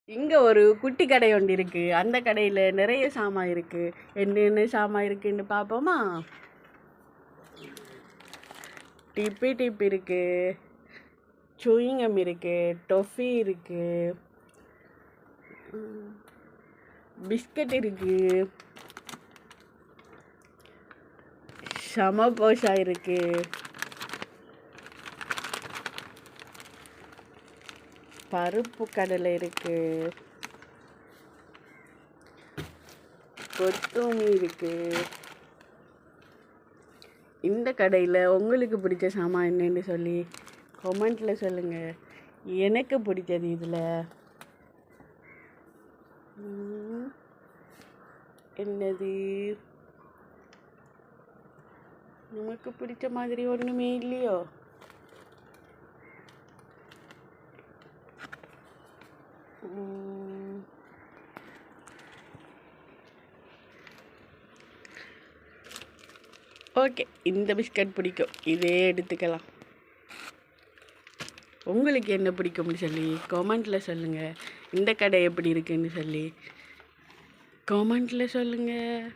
இங்க ஒரு குட்டி கடை ஒன்று இருக்கு. அந்த கடையில நிறைய சாமான் இருக்கு. என்னென்ன சாமான் இருக்குன்னு பார்ப்போமா? டிப் இருக்கு, சூயிங்கம் இருக்கு, டொஃபி இருக்கு, பிஸ்கட் இருக்கு, சமோசா இருக்கு, பருப்பு கடலை இருக்கு, கொத்தமல்லி இருக்கு. இந்த கடையில் உங்களுக்கு பிடிச்ச சாமான் என்னன்னு சொல்லி கமெண்ட்டில் சொல்லுங்கள். எனக்கு பிடிச்சது இதில் என்னது, நமக்கு பிடிச்ச மாதிரி ஒன்றுமே இல்லையோ? ஓகே, இந்த பிஸ்கட் பிடிக்கும், இதே எடுத்துக்கலாம். உங்களுக்கு என்ன பிடிக்கும்னு சொல்லி கமெண்ட்டில் சொல்லுங்கள். இந்த கடை எப்படி இருக்குன்னு சொல்லி கமெண்ட்டில் சொல்லுங்கள்.